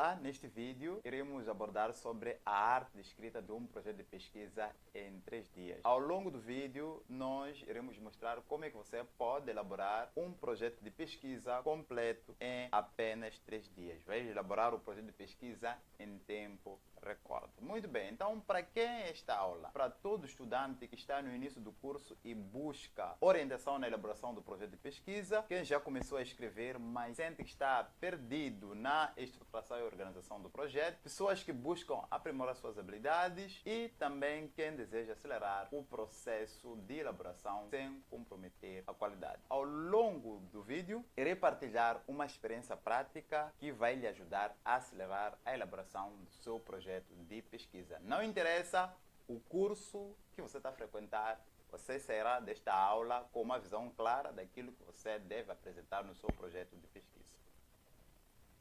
Olá, neste vídeo iremos abordar sobre a arte de escrita de um projeto de pesquisa em 3 dias. Ao longo do vídeo, nós iremos mostrar como é que você pode elaborar um projeto de pesquisa completo em apenas 3 dias. Vai elaborar o projeto de pesquisa em tempo recorde. Muito bem, então para quem é esta aula? Para todo estudante que está no início do curso e busca orientação na elaboração do projeto de pesquisa, quem já começou a escrever, mas sente que está perdido na estruturação e organização do projeto, pessoas que buscam aprimorar suas habilidades e também quem deseja acelerar o processo de elaboração sem comprometer a qualidade. Ao longo do vídeo, irei partilhar uma experiência prática que vai lhe ajudar a acelerar a elaboração do seu projeto de pesquisa. Não interessa o curso que você está a frequentar, você sairá desta aula com uma visão clara daquilo que você deve apresentar no seu projeto de pesquisa.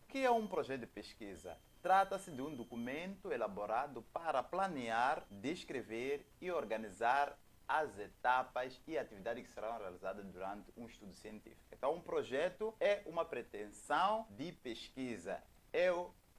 O que é um projeto de pesquisa? Trata-se de um documento elaborado para planear, descrever e organizar as etapas e atividades que serão realizadas durante um estudo científico. Então, um projeto é uma pretensão de pesquisa, é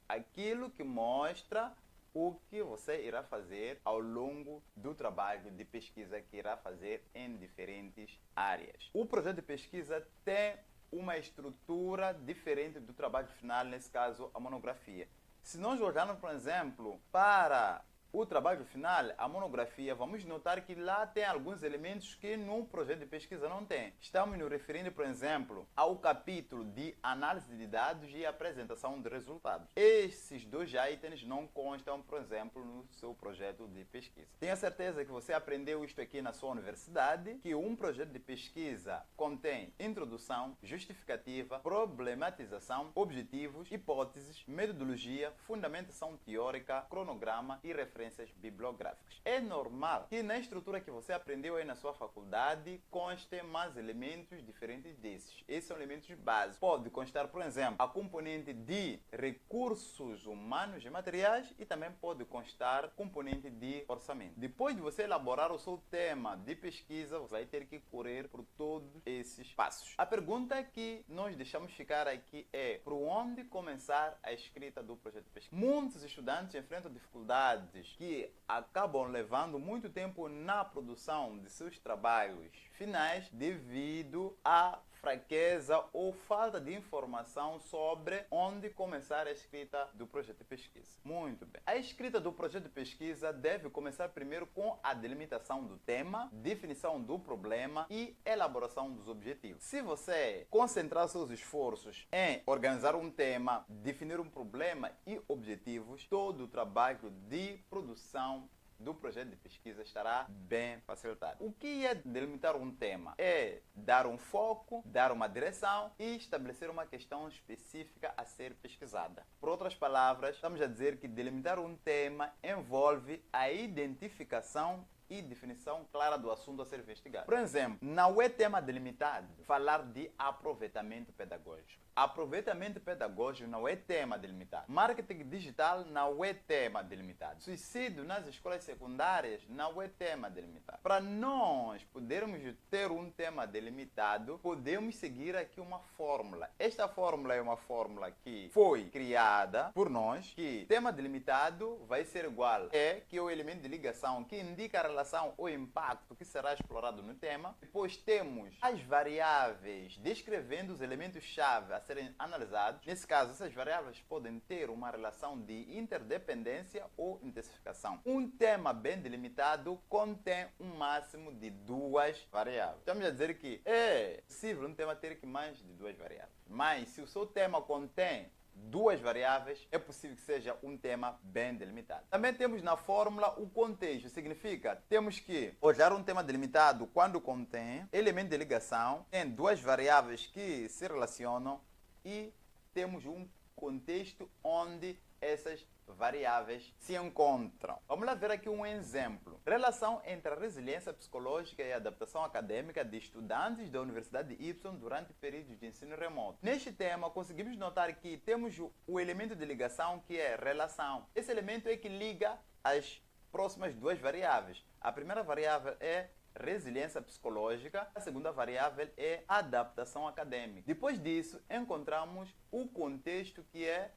aquilo que mostra o que você irá fazer ao longo do trabalho de pesquisa que irá fazer em diferentes áreas. O projeto de pesquisa tem uma estrutura diferente do trabalho final, nesse caso a monografia. Se nós olharmos, por exemplo, para o trabalho final, a monografia, vamos notar que lá tem alguns elementos que no projeto de pesquisa não tem. Estamos nos referindo, por exemplo, ao capítulo de análise de dados e apresentação de resultados. Esses dois itens não constam, por exemplo, no seu projeto de pesquisa. Tenho certeza que você aprendeu isto aqui na sua universidade, que um projeto de pesquisa contém introdução, justificativa, problematização, objetivos, hipóteses, metodologia, fundamentação teórica, cronograma e referências bibliográficas. É normal que na estrutura que você aprendeu aí na sua faculdade conste mais elementos diferentes desses. Esses são elementos básicos. Pode constar, por exemplo, a componente de recursos humanos e materiais e também pode constar componente de orçamento. Depois de você elaborar o seu tema de pesquisa, você vai ter que correr por todos esses passos. A pergunta que nós deixamos ficar aqui é: por onde começar a escrita do projeto de pesquisa? Muitos estudantes enfrentam dificuldades que acabam levando muito tempo na produção de seus trabalhos finais devido à fraqueza ou falta de informação sobre onde começar a escrita do projeto de pesquisa. Muito bem. A escrita do projeto de pesquisa deve começar primeiro com a delimitação do tema, definição do problema e elaboração dos objetivos. Se você concentrar seus esforços em organizar um tema, definir um problema e objetivos, todo o trabalho de produção do projeto de pesquisa estará bem facilitado. O que é delimitar um tema? É dar um foco, dar uma direção e estabelecer uma questão específica a ser pesquisada. Por outras palavras, estamos a dizer que delimitar um tema envolve a identificação e definição clara do assunto a ser investigado. Por exemplo, não é tema delimitado falar de aproveitamento pedagógico. Aproveitamento pedagógico não é tema delimitado. Marketing digital não é tema delimitado. Suicídio nas escolas secundárias não é tema delimitado. Para nós podermos ter um tema delimitado, podemos seguir aqui uma fórmula. Esta fórmula é uma fórmula que foi criada por nós, que tema delimitado vai ser igual a que é o elemento de ligação que indica a relação ou impacto que será explorado no tema. Depois temos as variáveis descrevendo os elementos-chave a serem analisados. Nesse caso, essas variáveis podem ter uma relação de interdependência ou intensificação. Um tema bem delimitado contém um máximo de 2 variáveis. Estamos a dizer que é possível um tema ter mais de 2 variáveis. Mas se o seu tema contém 2 variáveis, é possível que seja um tema bem delimitado. Também temos na fórmula o contexto, significa temos que olhar um tema delimitado quando contém elemento de ligação, tem 2 variáveis que se relacionam e temos um contexto onde essas variáveis se encontram. Vamos lá ver aqui um exemplo. Relação entre a resiliência psicológica e a adaptação acadêmica de estudantes da Universidade Y durante períodos de ensino remoto. Neste tema, conseguimos notar que temos o elemento de ligação que é relação. Esse elemento é que liga as próximas 2 variáveis. A primeira variável é resiliência psicológica, a segunda variável é adaptação acadêmica. Depois disso, encontramos o contexto que é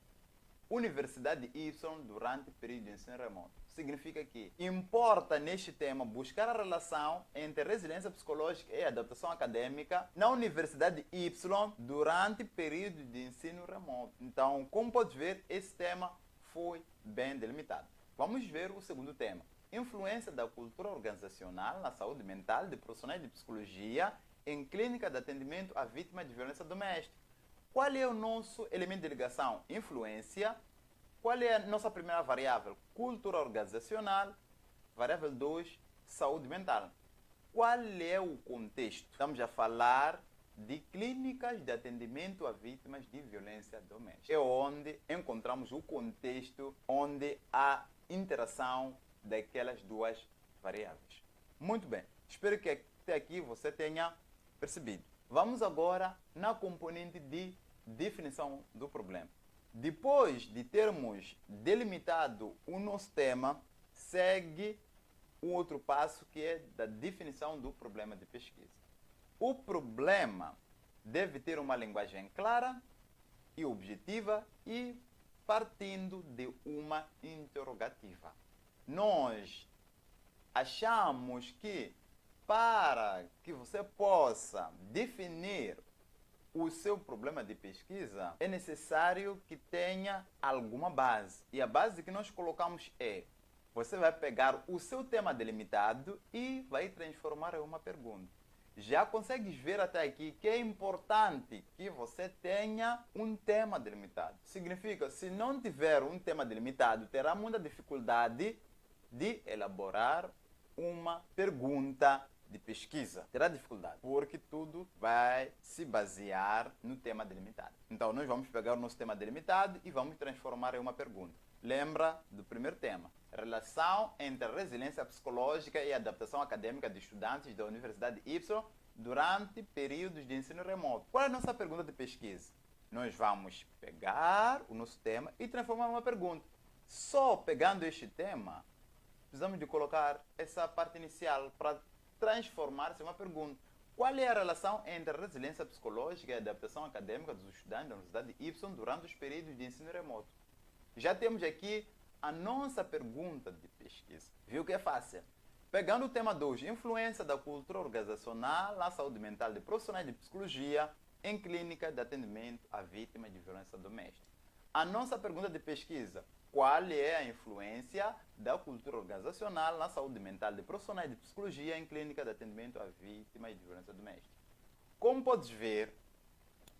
Universidade Y durante o período de ensino remoto. Significa que importa neste tema buscar a relação entre resiliência psicológica e adaptação acadêmica na Universidade Y durante o período de ensino remoto. Então, como pode ver, esse tema foi bem delimitado. Vamos ver o segundo tema. Influência da cultura organizacional na saúde mental de profissionais de psicologia em clínica de atendimento a vítimas de violência doméstica. Qual é o nosso elemento de ligação? Influência. Qual é a nossa primeira variável? Cultura organizacional. Variável 2, saúde mental. Qual é o contexto? Estamos a falar de clínicas de atendimento a vítimas de violência doméstica. É onde encontramos o contexto onde há interação daquelas duas variáveis. Muito bem, espero que até aqui você tenha percebido. Vamos agora na componente de definição do problema. Depois de termos delimitado o nosso tema, segue um outro passo que é da definição do problema de pesquisa. O problema deve ter uma linguagem clara e objetiva e partindo de uma interrogativa. Nós achamos que para que você possa definir o seu problema de pesquisa, é necessário que tenha alguma base. E a base que nós colocamos é: você vai pegar o seu tema delimitado e vai transformar em uma pergunta. Já consegues ver até aqui que é importante que você tenha um tema delimitado. Significa, se não tiver um tema delimitado, terá muita dificuldade de elaborar uma pergunta de pesquisa. Terá dificuldade, porque tudo vai se basear no tema delimitado. Então, nós vamos pegar o nosso tema delimitado e vamos transformar em uma pergunta. Lembra do primeiro tema? Relação entre resiliência psicológica e adaptação acadêmica de estudantes da Universidade Y durante períodos de ensino remoto. Qual é a nossa pergunta de pesquisa? Nós vamos pegar o nosso tema e transformar em uma pergunta. Só pegando este tema, precisamos de colocar essa parte inicial para transformar-se em uma pergunta. Qual é a relação entre a resiliência psicológica e a adaptação acadêmica dos estudantes da Universidade Y durante os períodos de ensino remoto? Já temos aqui a nossa pergunta de pesquisa. Viu que é fácil? Pegando o tema 2, influência da cultura organizacional na saúde mental de profissionais de psicologia em clínica de atendimento a vítimas de violência doméstica. A nossa pergunta de pesquisa: qual é a influência da cultura organizacional na saúde mental de profissionais de psicologia em clínica de atendimento a vítimas de violência doméstica? Como podes ver,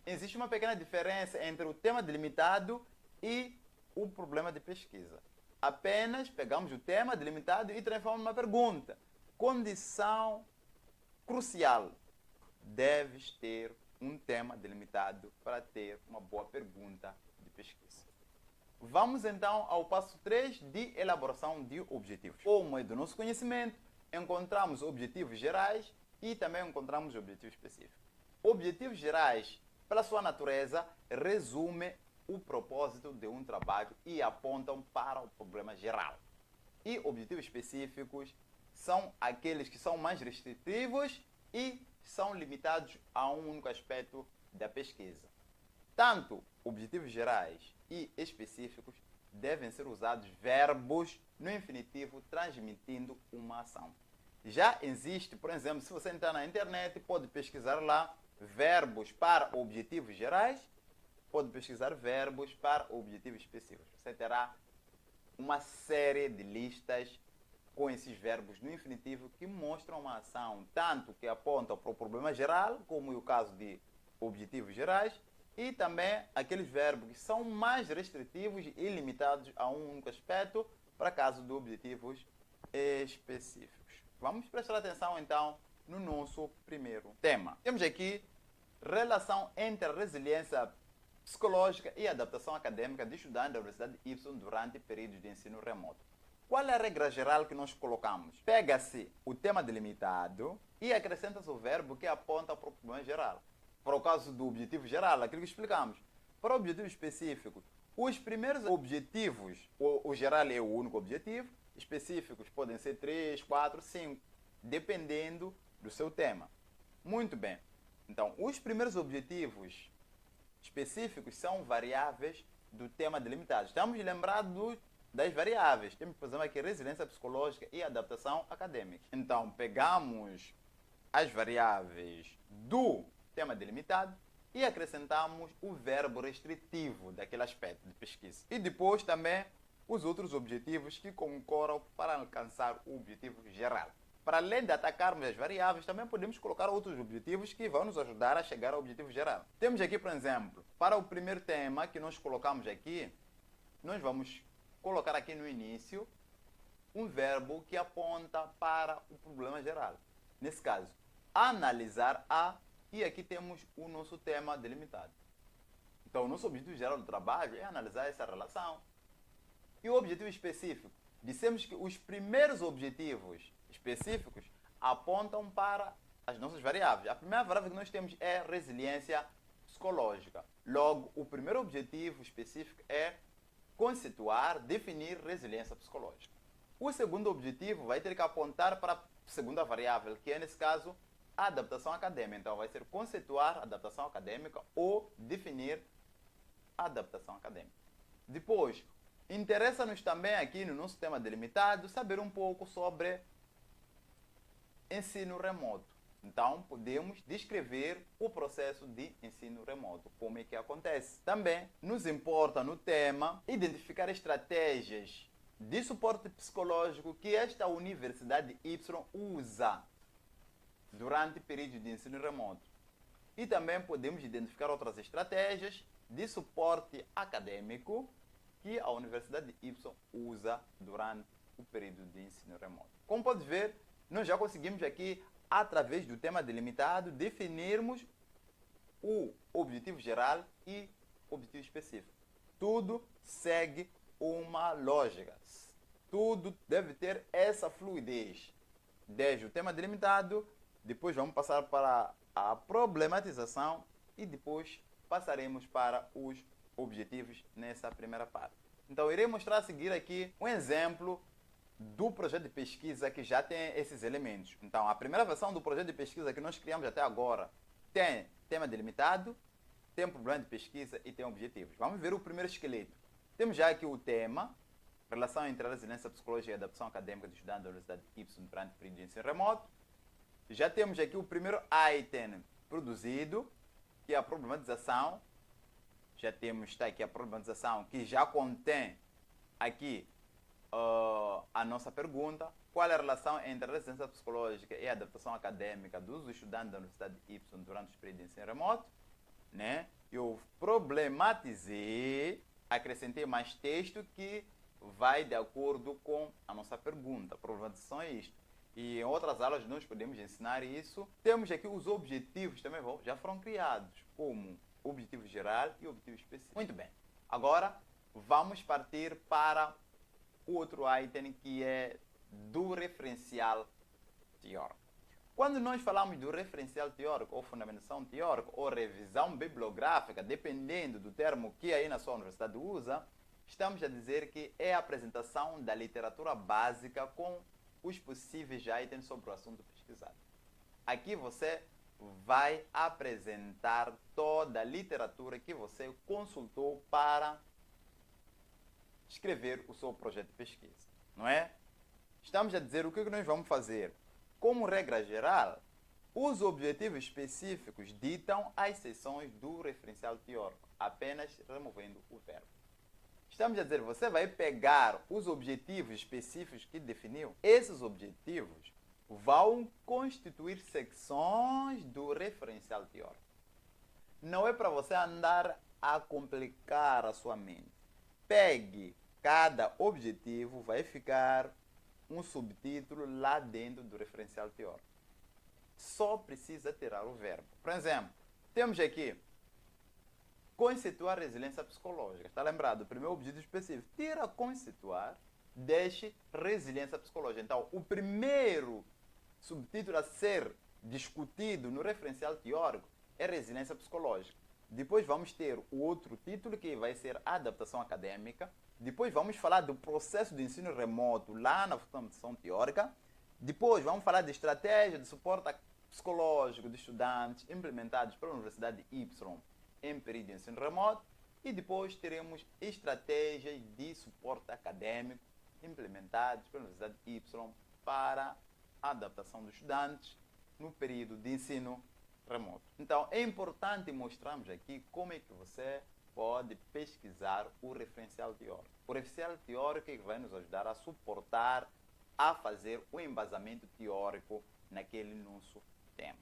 existe uma pequena diferença entre o tema delimitado e o problema de pesquisa. Apenas pegamos o tema delimitado e transformamos em uma pergunta. Condição crucial: deves ter um tema delimitado para ter uma boa pergunta de pesquisa. Vamos então ao passo 3 de elaboração de objetivos. Como é do nosso conhecimento, encontramos objetivos gerais e também encontramos objetivos específicos. Objetivos gerais, pela sua natureza, resumem o propósito de um trabalho e apontam para o problema geral. E objetivos específicos são aqueles que são mais restritivos e são limitados a um único aspecto da pesquisa. Tanto objetivos gerais e específicos devem ser usados verbos no infinitivo transmitindo uma ação. Já existe, por exemplo, se você entrar na internet, pode pesquisar lá verbos para objetivos gerais, pode pesquisar verbos para objetivos específicos. Você terá uma série de listas com esses verbos no infinitivo que mostram uma ação, tanto que aponta para o problema geral, como é o caso de objetivos gerais, e também aqueles verbos que são mais restritivos e limitados a um único aspecto, para caso de objetivos específicos. Vamos prestar atenção então no nosso primeiro tema. Temos aqui relação entre a resiliência psicológica e adaptação acadêmica de estudantes da Universidade Y durante períodos de ensino remoto. Qual é a regra geral que nós colocamos? Pega-se o tema delimitado e acrescenta-se o verbo que aponta para o problema geral. Para o caso do objetivo geral, aquilo que explicamos. Para o objetivo específico, os primeiros objetivos, o geral é o único objetivo, específicos podem ser 3, 4, 5, dependendo do seu tema. Muito bem. Então, os primeiros objetivos específicos são variáveis do tema delimitado. Estamos lembrados das variáveis. Temos, por exemplo, aqui resiliência psicológica e adaptação acadêmica. Então, pegamos as variáveis do tema delimitado e acrescentamos o verbo restritivo daquele aspecto de pesquisa. E depois também os outros objetivos que concorram para alcançar o objetivo geral. Para além de atacarmos as variáveis, também podemos colocar outros objetivos que vão nos ajudar a chegar ao objetivo geral. Temos aqui, por exemplo, para o primeiro tema que nós colocamos aqui, nós vamos colocar aqui no início um verbo que aponta para o problema geral. Nesse caso, analisar a, e aqui temos o nosso tema delimitado. Então, o nosso objetivo geral do trabalho é analisar essa relação. E o objetivo específico? Dissemos que os primeiros objetivos específicos apontam para as nossas variáveis. A primeira variável que nós temos é resiliência psicológica. Logo, o primeiro objetivo específico é conceituar, definir resiliência psicológica. O segundo objetivo vai ter que apontar para a segunda variável, que é, nesse caso, a adaptação acadêmica. Então, vai ser conceituar a adaptação acadêmica ou definir a adaptação acadêmica. Depois, interessa-nos também aqui no nosso tema delimitado saber um pouco sobre ensino remoto. Então, podemos descrever o processo de ensino remoto, como é que acontece. Também nos importa no tema identificar estratégias de suporte psicológico que esta Universidade Y usa durante o período de ensino remoto. E também podemos identificar outras estratégias de suporte acadêmico que a Universidade Y usa durante o período de ensino remoto. Como pode ver, nós já conseguimos aqui, através do tema delimitado, definirmos o objetivo geral e o objetivo específico. Tudo segue uma lógica. Tudo deve ter essa fluidez. Desde o tema delimitado, depois vamos passar para a problematização e depois passaremos para os objetivos nessa primeira parte. Então, irei mostrar a seguir aqui um exemplo do projeto de pesquisa que já tem esses elementos. Então, a primeira versão do projeto de pesquisa que nós criamos até agora tem tema delimitado, tem problema de pesquisa e tem objetivos. Vamos ver o primeiro esqueleto. Temos já aqui o tema, relação entre a resiliência psicológica e a adaptação acadêmica do estudante da Universidade Y durante o período de ensino remoto. Já temos aqui o primeiro item produzido, que é a problematização. Já temos, está aqui a problematização, que já contém aqui a nossa pergunta: qual é a relação entre a resiliência psicológica e a adaptação acadêmica dos estudantes da Universidade Y durante os períodos de ensino remoto? Né? Eu problematizei, acrescentei mais texto que vai de acordo com a nossa pergunta. A problematização é isto. E em outras aulas nós podemos ensinar isso. Temos aqui os objetivos também já foram criados, como objetivo geral e objetivo específico. Muito bem. Agora vamos partir para o outro item, que é do referencial teórico. Quando nós falamos do referencial teórico ou fundamentação teórica ou revisão bibliográfica, dependendo do termo que aí na sua universidade usa, estamos a dizer que é a apresentação da literatura básica com os possíveis itens sobre o assunto pesquisado. Aqui você vai apresentar toda a literatura que você consultou para escrever o seu projeto de pesquisa, não é? Estamos a dizer o que nós vamos fazer. Como regra geral, os objetivos específicos ditam as seções do referencial teórico, apenas removendo o verbo. Estamos a dizer, você vai pegar os objetivos específicos que definiu. Esses objetivos vão constituir secções do referencial teórico. Não é para você andar a complicar a sua mente. Pegue cada objetivo, vai ficar um subtítulo lá dentro do referencial teórico. Só precisa tirar o verbo. Por exemplo, temos aqui conceituar resiliência psicológica. Está lembrado? O primeiro objetivo específico. Tira conceituar, deixe resiliência psicológica. Então, o primeiro subtítulo a ser discutido no referencial teórico é resiliência psicológica. Depois vamos ter o outro título, que vai ser adaptação acadêmica. Depois vamos falar do processo de ensino remoto lá na fundamentação teórica. Depois vamos falar de estratégia de suporte psicológico de estudantes implementados pela Universidade Y em período de ensino remoto. e depois teremos estratégias de suporte acadêmico implementadas pela Universidade Y para a adaptação dos estudantes no período de ensino remoto. Então, é importante mostrarmos aqui como é que você pode pesquisar o referencial teórico. O referencial teórico é que vai nos ajudar a suportar, a fazer o embasamento teórico naquele nosso tema.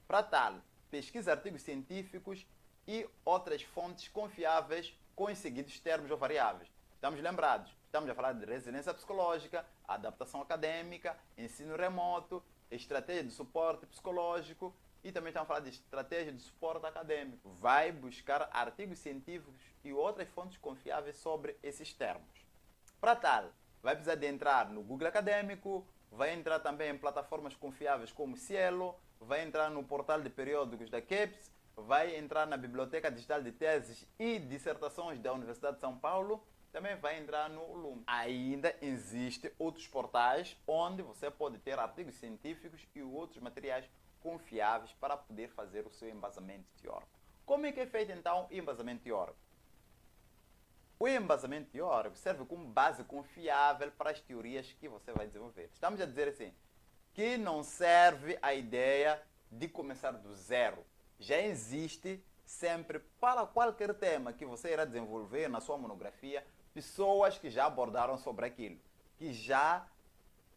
Para tal, pesquisa artigos científicos e outras fontes confiáveis com os seguintes termos ou variáveis. Estamos lembrados? Estamos a falar de resiliência psicológica, adaptação acadêmica, ensino remoto, estratégia de suporte psicológico e também estamos a falar de estratégia de suporte acadêmico. Vai buscar artigos científicos e outras fontes confiáveis sobre esses termos. Para tal, vai precisar de entrar no Google Acadêmico, vai entrar também em plataformas confiáveis como Cielo, vai entrar no portal de periódicos da CAPES, vai entrar na Biblioteca Digital de Teses e Dissertações da Universidade de São Paulo, também vai entrar no Lume. Ainda existem outros portais onde você pode ter artigos científicos e outros materiais confiáveis para poder fazer o seu embasamento teórico. Como é que é feito então o embasamento teórico? O embasamento teórico serve como base confiável para as teorias que você vai desenvolver. Estamos a dizer assim, que não serve a ideia de começar do zero. Já existe sempre, para qualquer tema que você irá desenvolver na sua monografia, pessoas que já abordaram sobre aquilo, que já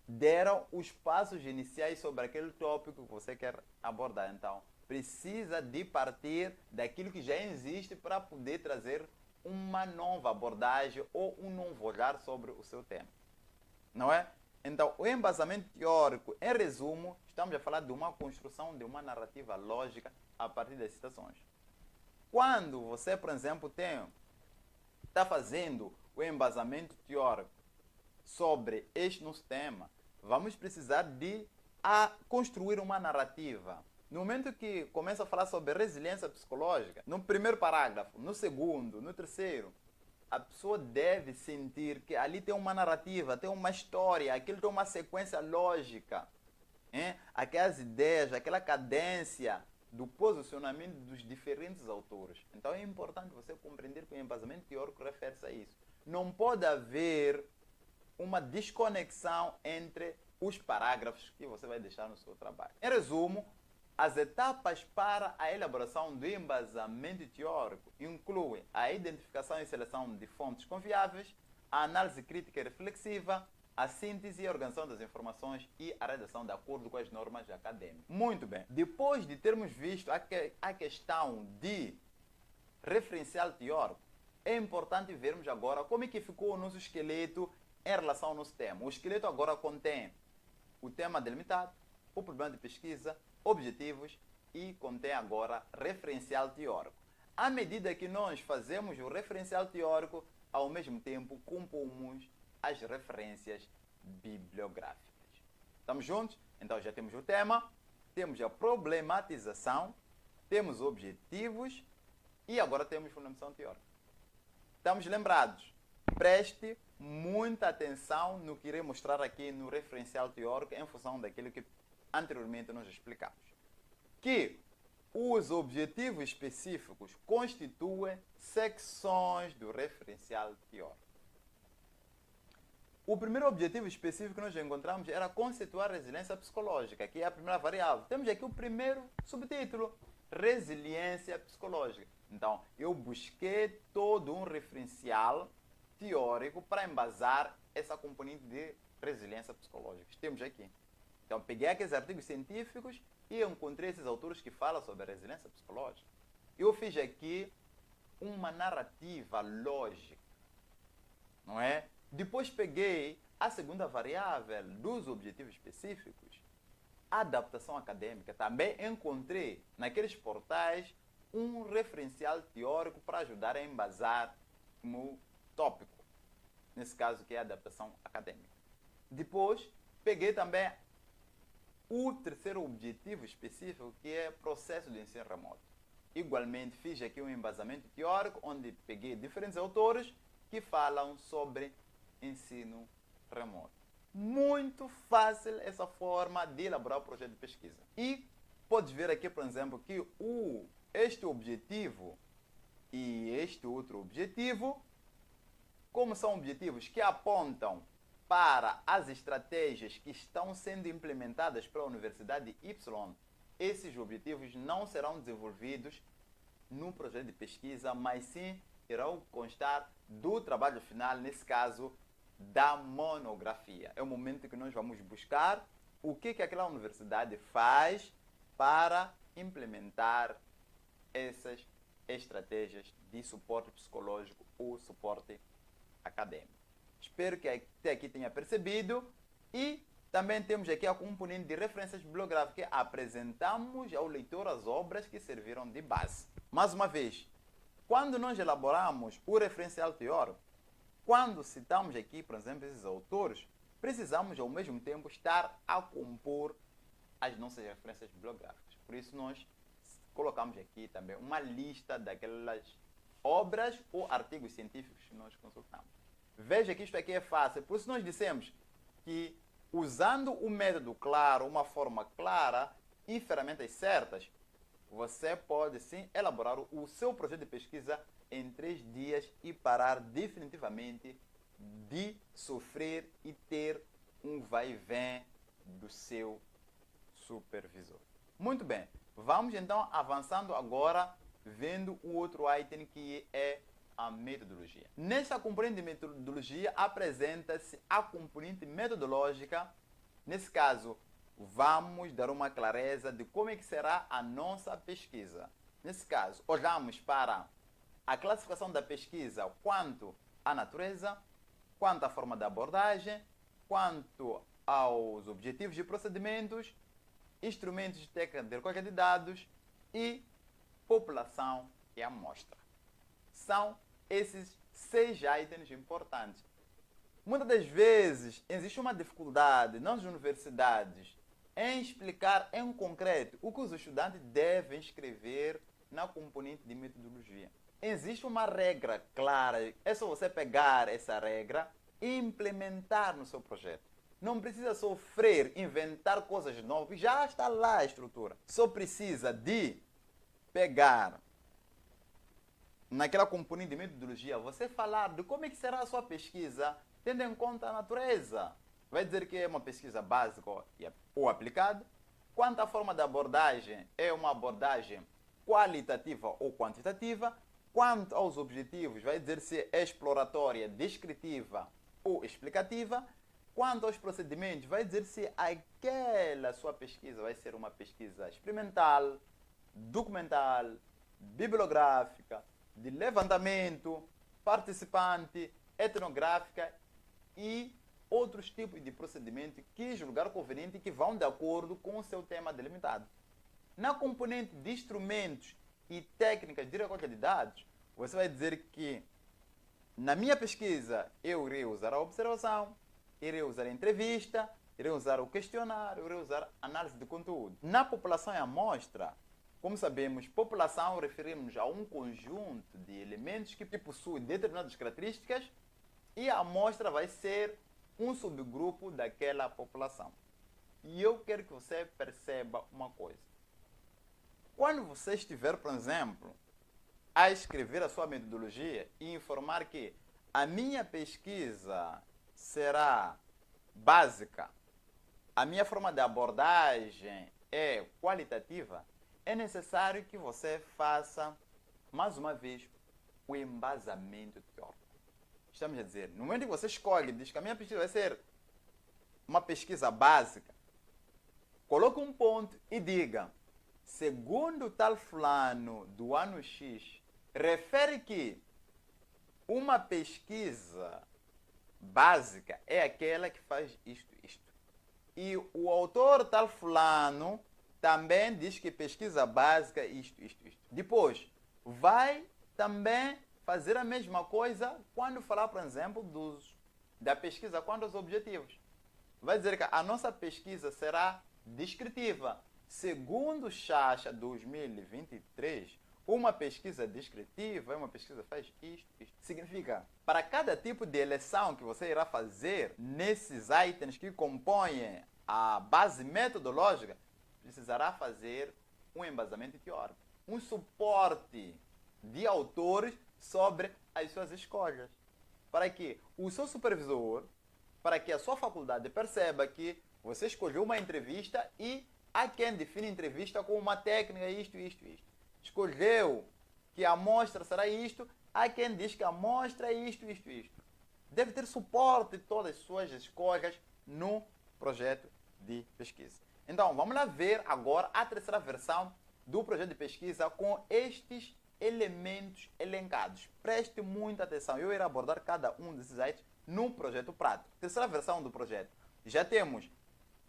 deram os passos iniciais sobre aquele tópico que você quer abordar. Então, precisa de partir daquilo que já existe para poder trazer uma nova abordagem ou um novo olhar sobre o seu tema. Não é? Então, o embasamento teórico, em resumo, estamos a falar de uma construção de uma narrativa lógica a partir das citações. Quando você, por exemplo, está fazendo o embasamento teórico sobre este nosso tema, vamos precisar de construir uma narrativa. No momento que começa a falar sobre resiliência psicológica, no primeiro parágrafo, no segundo, no terceiro, a pessoa deve sentir que ali tem uma narrativa, tem uma história, aquilo tem uma sequência lógica. Aquelas ideias, aquela cadência do posicionamento dos diferentes autores. Então é importante você compreender que o embasamento teórico refere-se a isso. Não pode haver uma desconexão entre os parágrafos que você vai deixar no seu trabalho. Em resumo, as etapas para a elaboração do embasamento teórico incluem a identificação e seleção de fontes confiáveis, a análise crítica e reflexiva, a síntese e a organização das informações e a redação de acordo com as normas acadêmicas. Muito bem. Depois de termos visto a questão de referencial teórico, é importante vermos agora como é que ficou o nosso esqueleto em relação ao nosso tema. O esqueleto agora contém o tema delimitado, o problema de pesquisa, objetivos e contém agora referencial teórico. À medida que nós fazemos o referencial teórico, ao mesmo tempo compomos as referências bibliográficas. Estamos juntos? Então já temos o tema, temos a problematização, temos objetivos e agora temos fundamentação teórica. Estamos lembrados? Preste muita atenção no que irei mostrar aqui no referencial teórico em função daquilo que anteriormente nós explicamos. Que os objetivos específicos constituem secções do referencial teórico. O primeiro objetivo específico que nós encontramos era conceituar a resiliência psicológica, que é a primeira variável. Temos aqui o primeiro subtítulo, resiliência psicológica. Então, eu busquei todo um referencial teórico para embasar essa componente de resiliência psicológica. Temos aqui. Então, peguei aqueles artigos científicos e encontrei esses autores que falam sobre a resiliência psicológica. Eu fiz aqui uma narrativa lógica, não é? Depois peguei a segunda variável dos objetivos específicos, a adaptação acadêmica. Também encontrei naqueles portais um referencial teórico para ajudar a embasar o tópico, nesse caso que é a adaptação acadêmica. Depois peguei também o terceiro objetivo específico, que é processo de ensino remoto. Igualmente fiz aqui um embasamento teórico, onde peguei diferentes autores que falam sobre ensino remoto. Muito fácil essa forma de elaborar o projeto de pesquisa. E podes ver aqui, por exemplo, que este objetivo e este outro objetivo, como são objetivos que apontam para as estratégias que estão sendo implementadas pela Universidade Y, esses objetivos não serão desenvolvidos no projeto de pesquisa, mas sim irão constar do trabalho final, nesse caso, da monografia. É o momento que nós vamos buscar o que aquela universidade faz para implementar essas estratégias de suporte psicológico ou suporte acadêmico. Espero que até aqui tenha percebido. E também temos aqui a componente de referências bibliográficas. Apresentamos ao leitor as obras que serviram de base. Mais uma vez, quando nós elaboramos o referencial teórico, quando citamos aqui, por exemplo, esses autores, precisamos ao mesmo tempo estar a compor as nossas referências bibliográficas. Por isso nós colocamos aqui também uma lista daquelas obras ou artigos científicos que nós consultamos. Veja que isto aqui é fácil, por isso nós dissemos que usando o método claro, uma forma clara e ferramentas certas, você pode sim elaborar o seu projeto de pesquisa em 3 dias e parar definitivamente de sofrer e ter um vai e vem do seu supervisor. Muito bem, vamos então avançando agora, vendo o outro item que é a metodologia. Nesta componente de metodologia apresenta-se a componente metodológica. Nesse caso, vamos dar uma clareza de como é que será a nossa pesquisa. Nesse caso, olhamos para a classificação da pesquisa quanto à natureza, quanto à forma de abordagem, quanto aos objetivos de procedimentos, instrumentos de técnica de recolha de dados e população e amostra. São esses 6 itens importantes. Muitas das vezes existe uma dificuldade nas universidades em explicar em concreto o que os estudantes devem escrever na componente de metodologia. Existe uma regra clara, é só você pegar essa regra e implementar no seu projeto. Não precisa sofrer, inventar coisas novas, já está lá a estrutura. Só precisa de pegar naquela componente de metodologia, você falar de como é que será a sua pesquisa, tendo em conta a natureza. Vai dizer que é uma pesquisa básica ou aplicada. Quanto à forma de abordagem, é uma abordagem qualitativa ou quantitativa. Quanto aos objetivos, vai dizer se é exploratória, descritiva ou explicativa. Quanto aos procedimentos, vai dizer se aquela sua pesquisa vai ser uma pesquisa experimental, documental, bibliográfica, de levantamento, participante, etnográfica e outros tipos de procedimento que julgar conveniente que vão de acordo com o seu tema delimitado. Na componente de instrumentos e técnicas de recolha de dados, você vai dizer que na minha pesquisa eu irei usar a observação, irei usar a entrevista, irei usar o questionário, irei usar a análise de conteúdo. Na população e amostra, como sabemos, população referimos a um conjunto de elementos que possuem determinadas características e a amostra vai ser um subgrupo daquela população. E eu quero que você perceba uma coisa. Quando você estiver, por exemplo, a escrever a sua metodologia e informar que a minha pesquisa será básica, a minha forma de abordagem é qualitativa, é necessário que você faça, mais uma vez, o embasamento teórico. Estamos a dizer, no momento que você escolhe, diz que a minha pesquisa vai ser uma pesquisa básica, coloque um ponto e diga, segundo tal fulano do ano X, refere que uma pesquisa básica é aquela que faz isto. E o autor tal fulano também diz que pesquisa básica é isto. Depois, vai também fazer a mesma coisa quando falar, por exemplo, da pesquisa quanto aos objetivos. Vai dizer que a nossa pesquisa será descritiva. Segundo Chacha 2023, uma pesquisa descritiva é uma pesquisa que faz isto. Significa, para cada tipo de eleição que você irá fazer nesses itens que compõem a base metodológica, precisará fazer um embasamento teórico, um suporte de autores sobre as suas escolhas. Para que o seu supervisor, para que a sua faculdade perceba que você escolheu uma entrevista e há quem define a entrevista com uma técnica, isto. Escolheu que a amostra será isto, há quem diz que a amostra é isto. Deve ter suporte de todas as suas escolhas no projeto de pesquisa. Então, vamos lá ver agora a terceira versão do projeto de pesquisa com estes elementos elencados. Preste muita atenção, eu irei abordar cada um desses itens no projeto prático. Terceira versão do projeto. Já temos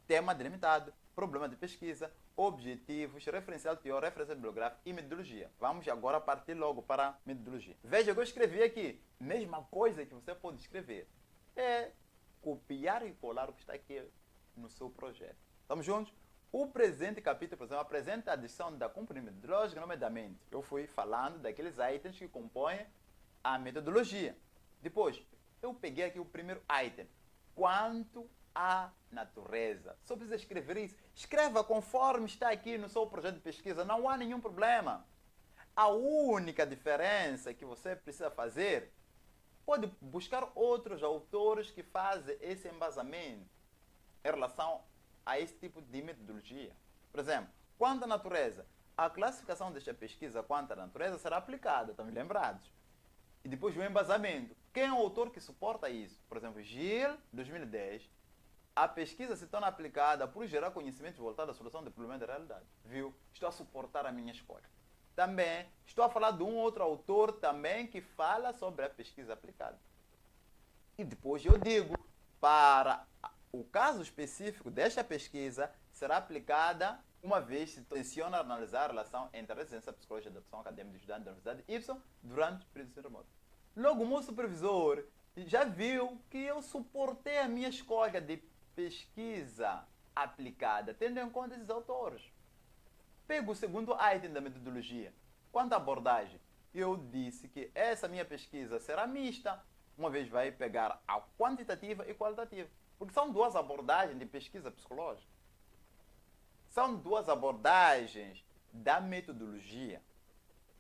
tema delimitado, problema de pesquisa, objetivos, referencial teórico, referência bibliográfica e metodologia. Vamos agora partir logo para a metodologia. Veja que eu escrevi aqui. Mesma coisa que você pode escrever. É copiar e colar o que está aqui no seu projeto. Estamos juntos? O presente capítulo, por exemplo, apresenta a adição da componente metodológica, nomeadamente. Eu fui falando daqueles itens que compõem a metodologia. Depois, eu peguei aqui o primeiro item. Quanto à natureza. Só precisa escrever isso. Escreva conforme está aqui no seu projeto de pesquisa. Não há nenhum problema. A única diferença que você precisa fazer, pode buscar outros autores que fazem esse embasamento em relação a esse tipo de metodologia. Por exemplo, quanto à natureza, a classificação desta pesquisa quanto à natureza será aplicada, estão lembrados? E depois o embasamento. Quem é o autor que suporta isso? Por exemplo, Gil, 2010. A pesquisa se torna aplicada por gerar conhecimento voltado à solução de problemas da realidade. Viu? Estou a suportar a minha escolha. Também estou a falar de um outro autor também que fala sobre a pesquisa aplicada. E depois eu digo, para o caso específico desta pesquisa, será aplicada uma vez se tenciona analisar a relação entre a residência psicológica e a adaptação acadêmica do estudante da Universidade Y durante o período de ensino remoto. Logo, o meu supervisor já viu que eu suportei a minha escolha de pesquisa aplicada, tendo em conta esses autores. Pego o segundo item da metodologia. Quanto à abordagem, eu disse que essa minha pesquisa será mista, uma vez vai pegar a quantitativa e qualitativa. Porque são duas abordagens de pesquisa psicológica. São duas abordagens da metodologia.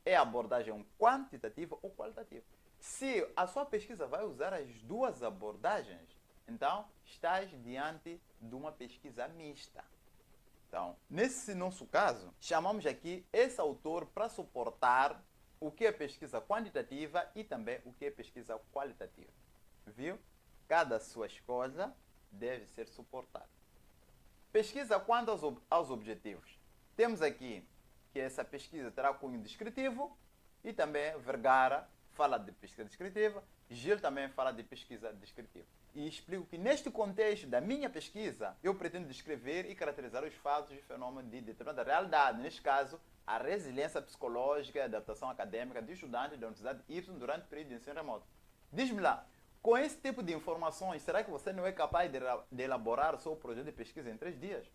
É a abordagem quantitativa ou qualitativa. Se a sua pesquisa vai usar as duas abordagens, então estás diante de uma pesquisa mista. Então, nesse nosso caso, chamamos aqui esse autor para suportar o que é pesquisa quantitativa e também o que é pesquisa qualitativa. Viu? Cada sua escolha deve ser suportada. Pesquisa quanto aos objetivos. Temos aqui que essa pesquisa terá cunho descritivo e também Vergara fala de pesquisa descritiva, Gil também fala de pesquisa descritiva. E explico que neste contexto da minha pesquisa, eu pretendo descrever e caracterizar os fatos e fenômenos de determinada realidade, neste caso, a resiliência psicológica e a adaptação acadêmica de estudantes da Universidade Y durante o período de ensino remoto. Diz-me lá, com esse tipo de informações, será que você não é capaz de elaborar o seu projeto de pesquisa em 3 dias?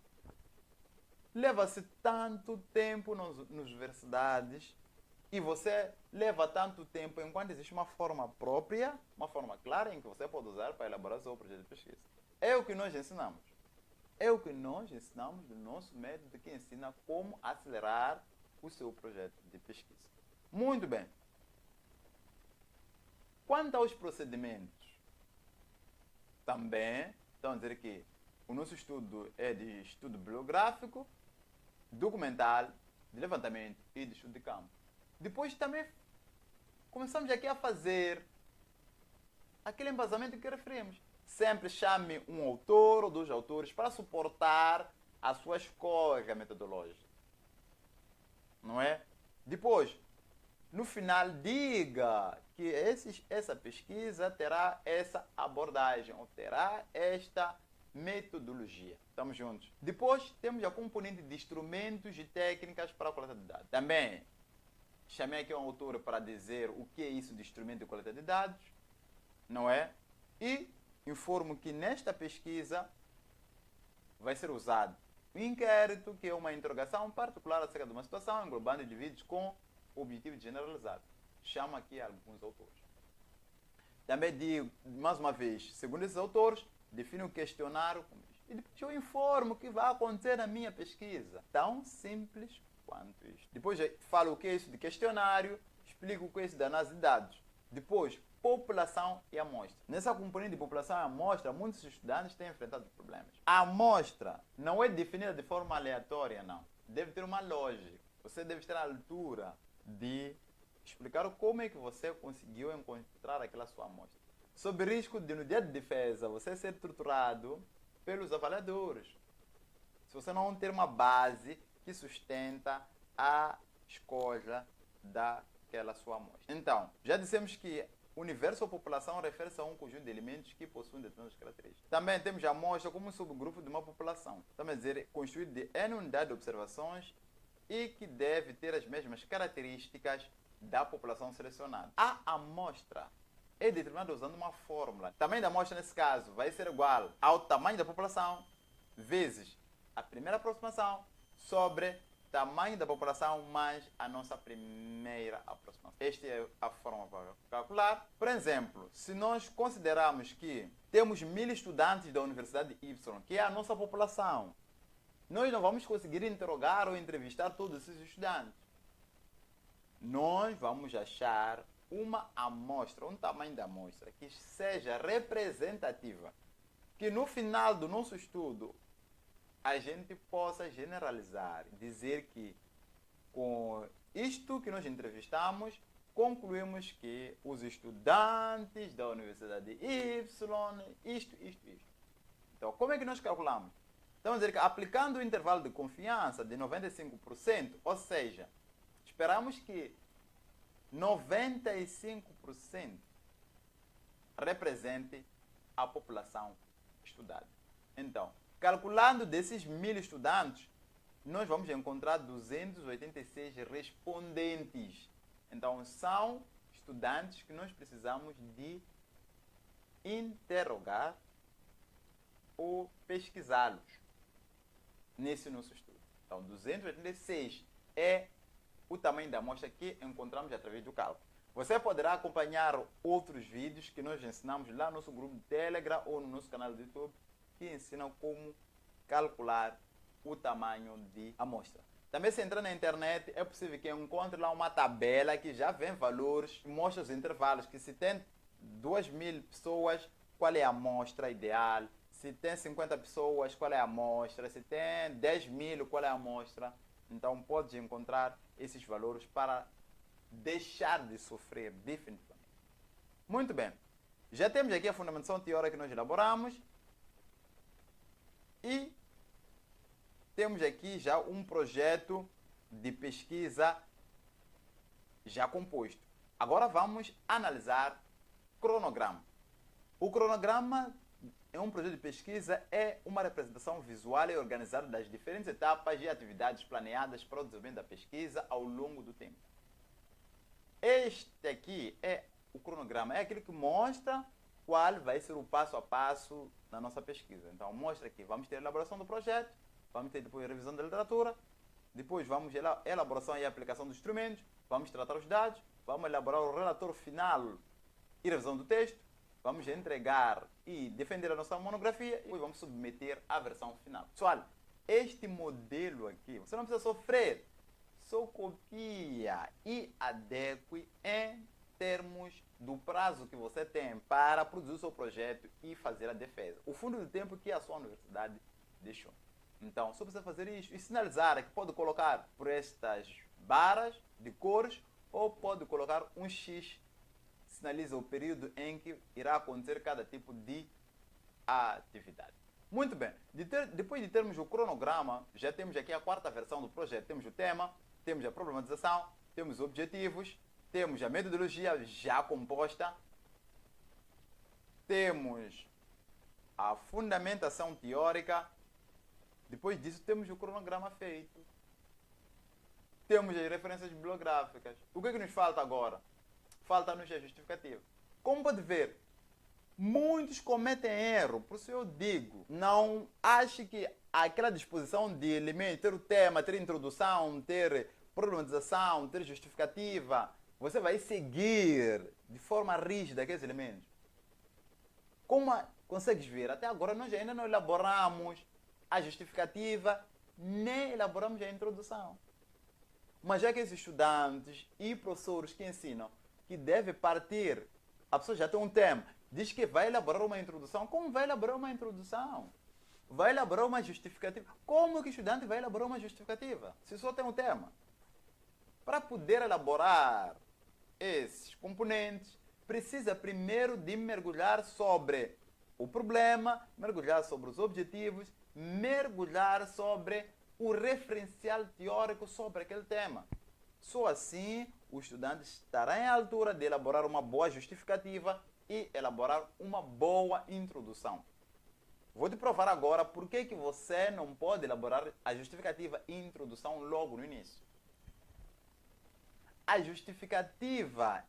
Leva-se tanto tempo nas universidades e você leva tanto tempo enquanto existe uma forma própria, uma forma clara em que você pode usar para elaborar o seu projeto de pesquisa. É o que nós ensinamos. É o que nós ensinamos do nosso método que ensina como acelerar o seu projeto de pesquisa. Muito bem. Quanto aos procedimentos, também estão a dizer que o nosso estudo é de estudo bibliográfico, documental, de levantamento e de estudo de campo. Depois também começamos aqui a fazer aquele embasamento que referimos. Sempre chame um autor ou 2 autores para suportar a sua escolha metodológica. Não é? Depois, no final, diga que essa pesquisa terá essa abordagem, ou terá esta metodologia. Estamos juntos? Depois, temos a componente de instrumentos e técnicas para a coleta de dados. Também, chamei aqui um autor para dizer o que é isso de instrumento de coleta de dados, não é? E informo que nesta pesquisa vai ser usado o inquérito, que é uma interrogação particular acerca de uma situação, englobando indivíduos com objetivo generalizado. Chamo aqui alguns autores. Também digo, mais uma vez, segundo esses autores, defino o questionário e depois eu informo o que vai acontecer na minha pesquisa. Tão simples quanto isso. Depois eu falo o que é isso de questionário, explico o que é isso da análise de dados. Depois, população e amostra. Nessa componente de população e amostra, muitos estudantes têm enfrentado problemas. A amostra não é definida de forma aleatória, não. Deve ter uma lógica. Você deve estar à altura de explicar como é que você conseguiu encontrar aquela sua amostra. Sob risco de, no dia de defesa, você ser torturado pelos avaliadores. Se você não ter uma base que sustenta a escolha daquela sua amostra. Então, já dissemos que o universo ou população refere-se a um conjunto de elementos que possuem determinadas características. Também temos a amostra como um subgrupo de uma população. Também dizer, constituído de N unidades de observações e que deve ter as mesmas características da população selecionada. A amostra é determinada usando uma fórmula. O tamanho da amostra, nesse caso, vai ser igual ao tamanho da população vezes a primeira aproximação sobre tamanho da população mais a nossa primeira aproximação. Esta é a forma para calcular. Por exemplo, se nós considerarmos que temos 1000 estudantes da Universidade Y, que é a nossa população, nós não vamos conseguir interrogar ou entrevistar todos esses estudantes. Nós vamos achar uma amostra, um tamanho da amostra que seja representativa, que no final do nosso estudo a gente possa generalizar, dizer que com isto que nós entrevistamos, concluímos que os estudantes da Universidade Y, isto. Então, como é que nós calculamos? Estamos a dizer que aplicando o intervalo de confiança de 95%, ou seja, esperamos que 95% represente a população estudada. Então, calculando desses 1000 estudantes, nós vamos encontrar 286 respondentes. Então, são estudantes que nós precisamos de interrogar ou pesquisá-los nesse nosso estudo. Então, 286 é o tamanho da amostra que encontramos através do cálculo. Você poderá acompanhar outros vídeos que nós ensinamos lá no nosso grupo de Telegram ou no nosso canal do YouTube, que ensinam como calcular o tamanho de amostra. Também, se entrar na internet, é possível que encontre lá uma tabela que já vem valores, mostra os intervalos, que se tem 2000 pessoas, qual é a amostra ideal, se tem 50 pessoas, qual é a amostra, se tem 10.000, qual é a amostra. Então, pode encontrar esses valores para deixar de sofrer definitivamente. Muito bem. Já temos aqui a fundamentação teórica que nós elaboramos. E temos aqui já um projeto de pesquisa já composto. Agora vamos analisar cronograma. O cronograma é um projeto de pesquisa, é uma representação visual e organizada das diferentes etapas e atividades planeadas para o desenvolvimento da pesquisa ao longo do tempo. Este aqui é o cronograma, é aquele que mostra qual vai ser o passo a passo na nossa pesquisa. Então, mostra aqui, vamos ter a elaboração do projeto, vamos ter depois a revisão da literatura, depois vamos ter a elaboração e a aplicação dos instrumentos, vamos tratar os dados, vamos elaborar o relatório final e revisão do texto, vamos entregar e defender a nossa monografia e depois vamos submeter a versão final. Pessoal, este modelo aqui, você não precisa sofrer, só copia e adeque em termos do prazo que você tem para produzir o seu projeto e fazer a defesa. O fundo do tempo que a sua universidade deixou. Então, só precisa fazer isso e sinalizar que pode colocar por estas barras de cores ou pode colocar um X, sinaliza o período em que irá acontecer cada tipo de atividade. Muito bem, depois de termos o cronograma, já temos aqui a quarta versão do projeto. Temos o tema, temos a problematização, temos os objetivos, temos a metodologia já composta, temos a fundamentação teórica, depois disso temos o cronograma feito, temos as referências bibliográficas. O que é que nos falta agora? Falta-nos a justificativa. Como pode ver, muitos cometem erro, por isso eu digo, não ache que aquela disposição de elementos, ter o tema, ter introdução, ter problematização, ter justificativa, você vai seguir de forma rígida aqueles elementos. Como consegues ver, até agora nós ainda não elaboramos a justificativa, nem elaboramos a introdução. Mas já que esses estudantes e professores que ensinam que deve partir, a pessoa já tem um tema, diz que vai elaborar uma introdução. Como vai elaborar uma introdução? Vai elaborar uma justificativa. Como que o estudante vai elaborar uma justificativa? Se só tem um tema. Para poder elaborar esses componentes, precisa primeiro de mergulhar sobre o problema, mergulhar sobre os objetivos, mergulhar sobre o referencial teórico sobre aquele tema. Só assim o estudante estará em altura de elaborar uma boa justificativa e elaborar uma boa introdução. Vou te provar agora por que você não pode elaborar a justificativa e introdução logo no início. A justificativa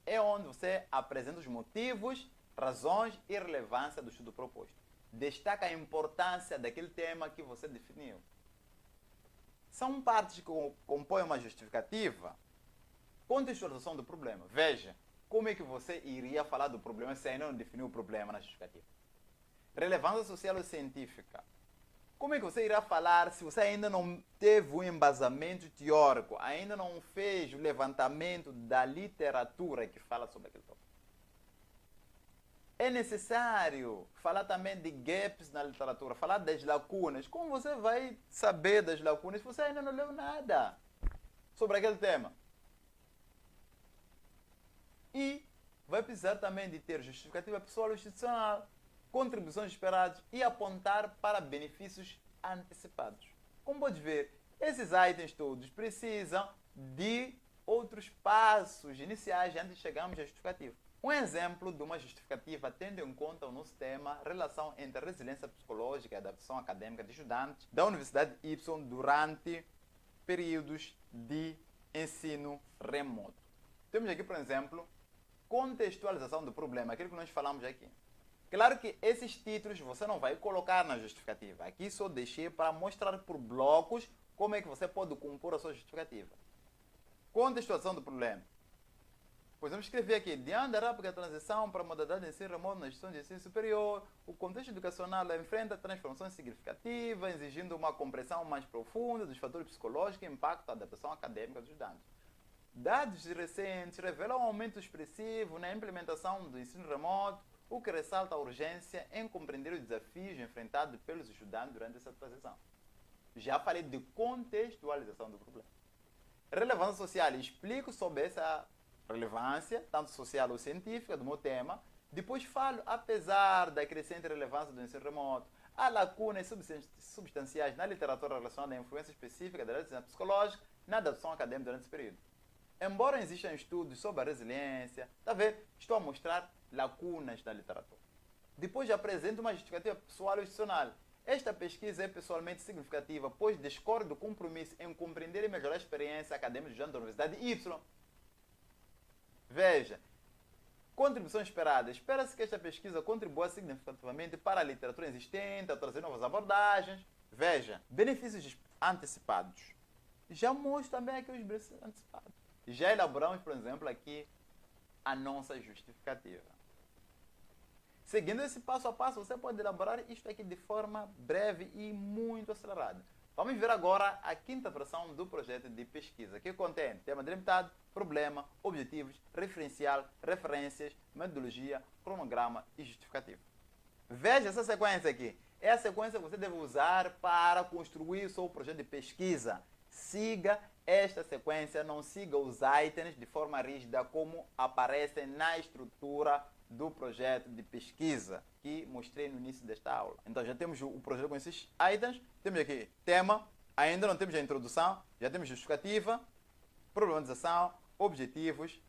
é onde você apresenta os motivos, razões e relevância do estudo proposto. Destaca a importância daquele tema que você definiu. São partes que compõem uma justificativa. Contextualização do problema. Veja, como é que você iria falar do problema se ainda não definiu o problema na justificativa? Relevância social ou científica. Como é que você irá falar se você ainda não teve um embasamento teórico, ainda não fez o levantamento da literatura que fala sobre aquele tópico? É necessário falar também de gaps na literatura, falar das lacunas. Como você vai saber das lacunas se você ainda não leu nada sobre aquele tema? E vai precisar também de ter justificativa pessoal ou institucional, contribuições esperadas e apontar para benefícios antecipados. Como pode ver, esses itens todos precisam de outros passos iniciais antes de chegarmos à justificativa. Um exemplo de uma justificativa tendo em conta o nosso tema, relação entre a resiliência psicológica e a adaptação acadêmica de estudantes da Universidade Y durante períodos de ensino remoto. Temos aqui, por exemplo, contextualização do problema, aquilo que nós falamos aqui. Claro que esses títulos você não vai colocar na justificativa. Aqui só deixei para mostrar por blocos como é que você pode compor a sua justificativa. Contextualização do problema. Podemos escrever aqui, diante da rápida transição para a modalidade de ensino remoto na gestão de ensino superior, o contexto educacional enfrenta transformações significativas, exigindo uma compreensão mais profunda dos fatores psicológicos e impacto da adaptação acadêmica dos estudantes. Dados recentes revelam um aumento expressivo na implementação do ensino remoto, o que ressalta a urgência em compreender os desafios enfrentados pelos estudantes durante essa transição. Já falei de contextualização do problema. Relevância social. Explico sobre essa relevância, tanto social ou científica, do meu tema. Depois falo, apesar da crescente relevância do ensino remoto, há lacunas substanciais na literatura relacionada à influência específica da resiliência psicológica na adaptação acadêmica durante esse período. Embora existam estudos sobre a resiliência, está a ver? Estou a mostrar lacunas da literatura. Depois apresento uma justificativa pessoal ou institucional. Esta pesquisa é pessoalmente significativa, pois discorre do compromisso em compreender e melhorar a experiência acadêmica da Universidade Y. Veja, contribuição esperada. Espera-se que esta pesquisa contribua significativamente para a literatura existente, a trazer novas abordagens. Veja, benefícios antecipados. Já mostro também aqui os benefícios antecipados. Já elaboramos, por exemplo, aqui a nossa justificativa. Seguindo esse passo a passo, você pode elaborar isto aqui de forma breve e muito acelerada. Vamos ver agora a quinta versão do projeto de pesquisa, que contém tema delimitado, problema, objetivos, referencial, referências, metodologia, cronograma e justificativa. Veja essa sequência aqui. É a sequência que você deve usar para construir o seu projeto de pesquisa. Siga esta sequência, não siga os itens de forma rígida como aparecem na estrutura do projeto de pesquisa que mostrei no início desta aula. Então já temos o projeto com esses itens, temos aqui tema, ainda não temos a introdução, já temos justificativa, problematização, objetivos,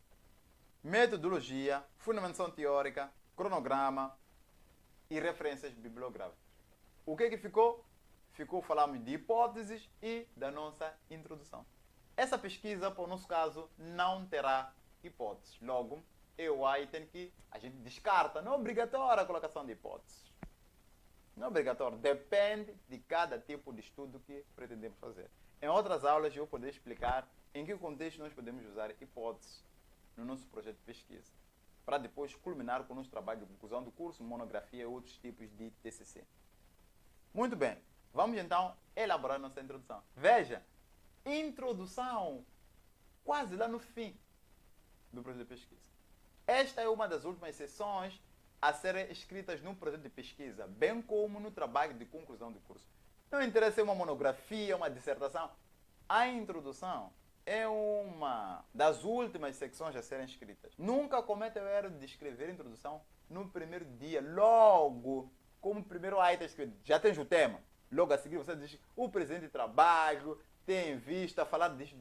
metodologia, fundamentação teórica, cronograma e referências bibliográficas. O que ficou? Falamos de hipóteses e da nossa introdução. Essa pesquisa, para o nosso caso, não terá hipóteses. Logo, é o item que a gente descarta. Não é obrigatória a colocação de hipóteses. Não é obrigatório. Depende de cada tipo de estudo que pretendemos fazer. Em outras aulas, eu vou poder explicar em que contexto nós podemos usar hipóteses no nosso projeto de pesquisa. Para depois culminar com o nosso trabalho de conclusão do curso, monografia e outros tipos de TCC. Muito bem. Vamos então elaborar nossa introdução. Veja, introdução, quase lá no fim do projeto de pesquisa. Esta é uma das últimas sessões a serem escritas no projeto de pesquisa, bem como no trabalho de conclusão de curso. Não interessa se é uma monografia, uma dissertação. A introdução é uma das últimas secções a serem escritas. Nunca cometa o erro de escrever a introdução no primeiro dia, logo como primeiro item escrito. Já tens o tema. Logo a seguir você diz o presente trabalho, tem em vista, falar disto.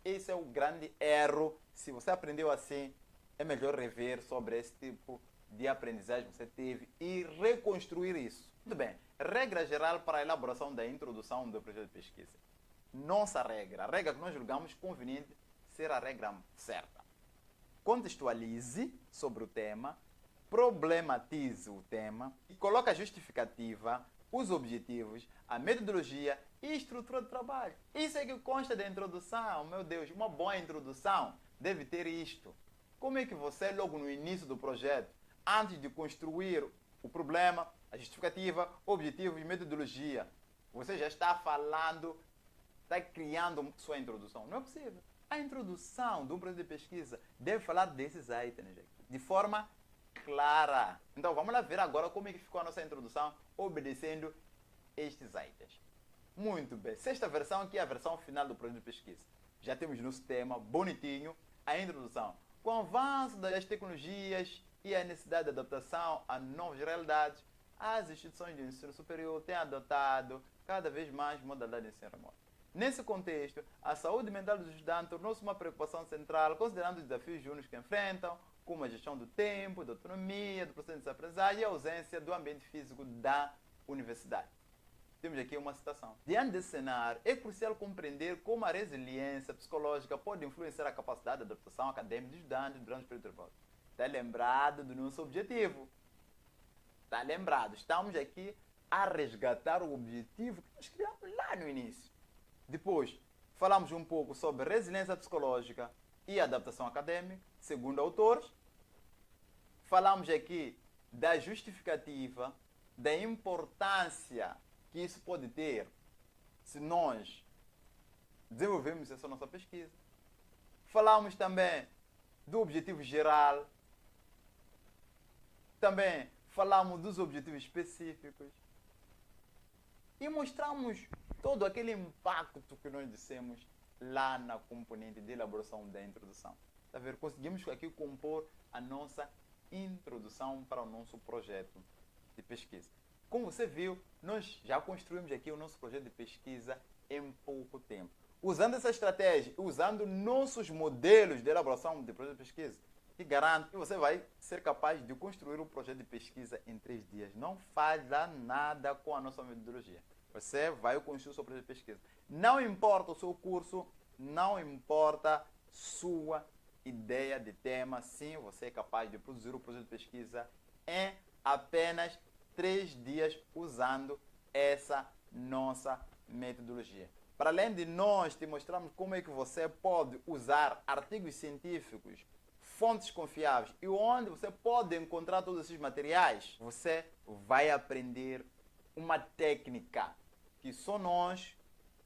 Esse é o grande erro. Se você aprendeu assim, é melhor rever sobre esse tipo de aprendizagem que você teve e reconstruir isso. Muito bem. Regra geral para a elaboração da introdução do projeto de pesquisa. Nossa regra, a regra que nós julgamos conveniente ser a regra certa. Contextualize sobre o tema, problematize o tema e coloque a justificativa, os objetivos, a metodologia e a estrutura do trabalho. Isso é que consta da introdução. Meu Deus, uma boa introdução deve ter isto. Como é que você, logo no início do projeto, antes de construir o problema, a justificativa, objetivos e metodologia, você já está falando, está criando sua introdução? Não é possível. A introdução de um projeto de pesquisa deve falar desses itens de forma clara. Então vamos lá ver agora como é que ficou a nossa introdução obedecendo estes itens. Muito bem. Sexta versão aqui é a versão final do projeto de pesquisa. Já temos nosso tema bonitinho, a introdução. Com o avanço das tecnologias e a necessidade de adaptação a novas realidades, as instituições de ensino superior têm adotado cada vez mais modalidade de ensino remoto. Nesse contexto, a saúde mental dos estudantes tornou-se uma preocupação central, considerando os desafios únicos que enfrentam, como a gestão do tempo, da autonomia, do processo de aprendizagem e a ausência do ambiente físico da universidade. Temos aqui uma citação. Diante desse cenário, é crucial compreender como a resiliência psicológica pode influenciar a capacidade de adaptação acadêmica dos estudantes durante o período de trabalho. Está lembrado do nosso objetivo? Está lembrado? Estamos aqui a resgatar o objetivo que nós criamos lá no início. Depois, falamos um pouco sobre resiliência psicológica e adaptação acadêmica, segundo autores. Falamos aqui da justificativa, da importância que isso pode ter se nós desenvolvemos essa nossa pesquisa. Falamos também do objetivo geral. Também falamos dos objetivos específicos. E mostramos todo aquele impacto que nós dissemos lá na componente de elaboração da introdução. Tá vendo? Conseguimos aqui compor a nossa introdução para o nosso projeto de pesquisa. Como você viu, nós já construímos aqui o nosso projeto de pesquisa em pouco tempo. Usando essa estratégia, usando nossos modelos de elaboração de projeto de pesquisa, te garanto que você vai ser capaz de construir um projeto de pesquisa em 3 dias. Não falha nada com a nossa metodologia. Você vai construir o seu projeto de pesquisa. Não importa o seu curso, não importa sua ideia de tema, sim, você é capaz de produzir o projeto de pesquisa em apenas 3 dias usando essa nossa metodologia. Para além de nós te mostrarmos como é que você pode usar artigos científicos, fontes confiáveis e onde você pode encontrar todos esses materiais, você vai aprender uma técnica que só nós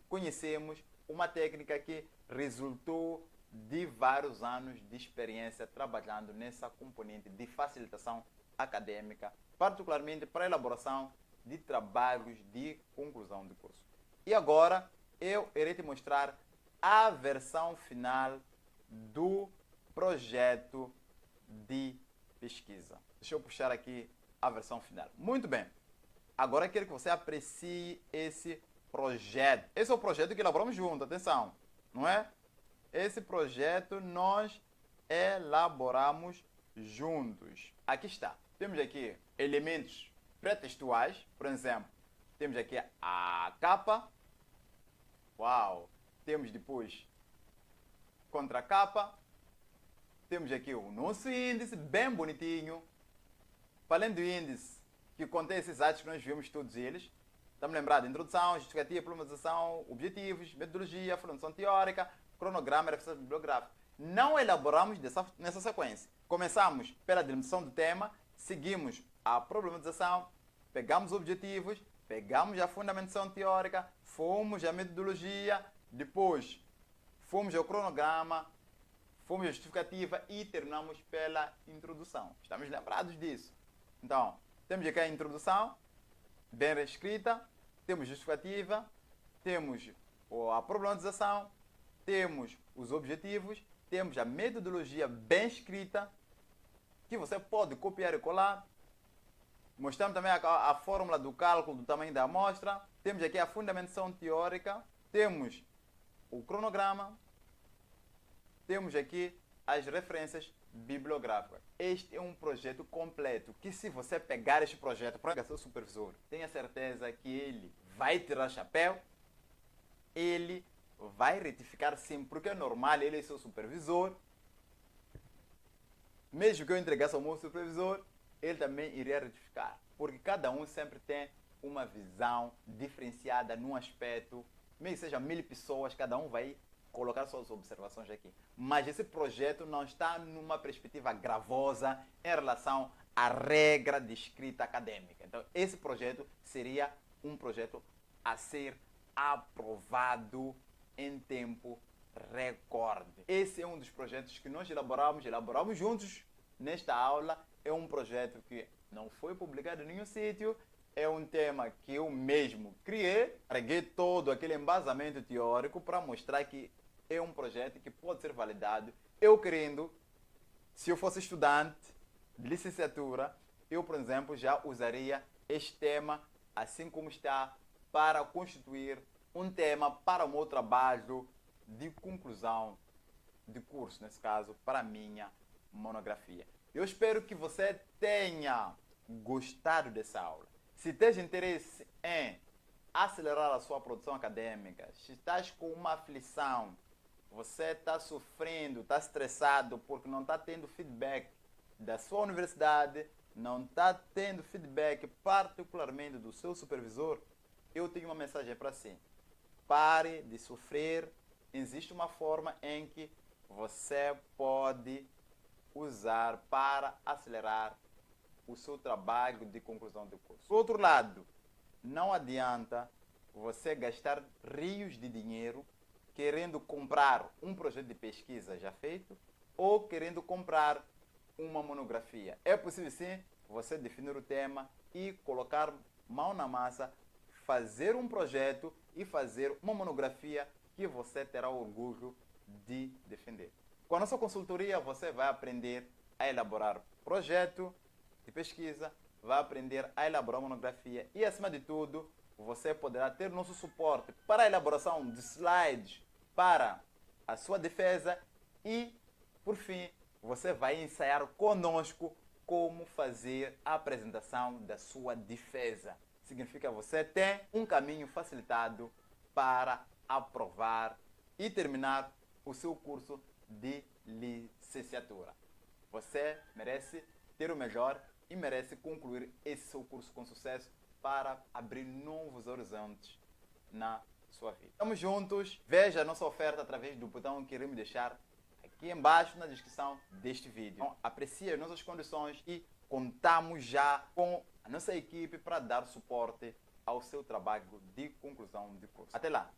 conhecemos, uma técnica que resultou de vários anos de experiência trabalhando nessa componente de facilitação acadêmica, particularmente para a elaboração de trabalhos de conclusão de curso. E agora eu irei te mostrar a versão final do projeto de pesquisa. Deixa eu puxar aqui a versão final. Muito bem. Agora eu quero que você aprecie esse projeto. Esse é o projeto que elaboramos junto, atenção, não é? Esse projeto nós elaboramos juntos. Aqui está. Temos aqui elementos pré-textuais, por exemplo, temos aqui a capa. Uau! Temos depois contracapa. Temos aqui o nosso índice, bem bonitinho. Além do índice, que contém esses atos que nós vimos todos eles. Estamos lembrados de introdução, justificativa, problematização, objetivos, metodologia, formulação teórica, cronograma e referência bibliográfica. Não elaboramos nessa sequência. Começamos pela delimitação do tema, seguimos a problematização, pegamos objetivos, pegamos a fundamentação teórica, fomos à metodologia, Depois, fomos ao cronograma, fomos à justificativa e terminamos pela introdução. Estamos lembrados disso? Então, temos aqui a introdução, bem escrita, temos justificativa, temos a problematização, temos os objetivos, temos a metodologia bem escrita, que você pode copiar e colar. Mostramos também a fórmula do cálculo do tamanho da amostra. Temos aqui a fundamentação teórica, temos o cronograma, temos aqui as referências bibliográficas. Este é um projeto completo, que se você pegar este projeto para o seu supervisor, tenha certeza que ele vai tirar chapéu, ele vai retificar sim, porque é normal, ele é seu supervisor. Mesmo que eu entregasse ao meu supervisor, ele também iria retificar, porque cada um sempre tem uma visão diferenciada num aspecto, mesmo que seja 1000 pessoas, cada um vai colocar suas observações aqui. Mas esse projeto não está numa perspectiva gravosa em relação à regra de escrita acadêmica. Então, esse projeto seria um projeto a ser aprovado em tempo recorde. Esse é um dos projetos que nós elaboramos juntos nesta aula. É um projeto que não foi publicado em nenhum sítio, é um tema que eu mesmo criei, peguei todo aquele embasamento teórico para mostrar que é um projeto que pode ser validado. Eu querendo, se eu fosse estudante de licenciatura, eu, por exemplo, já usaria este tema, assim como está, para constituir um tema para o meu trabalho de conclusão de curso, nesse caso, para a minha monografia. Eu espero que você tenha gostado dessa aula. Se tens interesse em acelerar a sua produção acadêmica, se estás com uma aflição, você está sofrendo, está estressado porque não está tendo feedback da sua universidade, não está tendo feedback particularmente do seu supervisor, eu tenho uma mensagem para si. Pare de sofrer. Existe uma forma em que você pode usar para acelerar o seu trabalho de conclusão do curso. Por outro lado, não adianta você gastar rios de dinheiro querendo comprar um projeto de pesquisa já feito ou querendo comprar uma monografia. É possível sim você definir o tema e colocar mão na massa, fazer um projeto e fazer uma monografia que você terá orgulho de defender. Com a nossa consultoria você vai aprender a elaborar projeto de pesquisa, vai aprender a elaborar monografia e, acima de tudo, você poderá ter nosso suporte para a elaboração de slides para a sua defesa e, por fim, você vai ensaiar conosco como fazer a apresentação da sua defesa. Significa que você tem um caminho facilitado para aprovar e terminar o seu curso de licenciatura. Você merece ter o melhor e merece concluir esse seu curso com sucesso para abrir novos horizontes na sua vida. Estamos juntos. Veja a nossa oferta através do botão que iremos deixar aqui embaixo na descrição deste vídeo. Então, aprecie as nossas condições e contamos já com a nossa equipe para dar suporte ao seu trabalho de conclusão de curso. Até lá!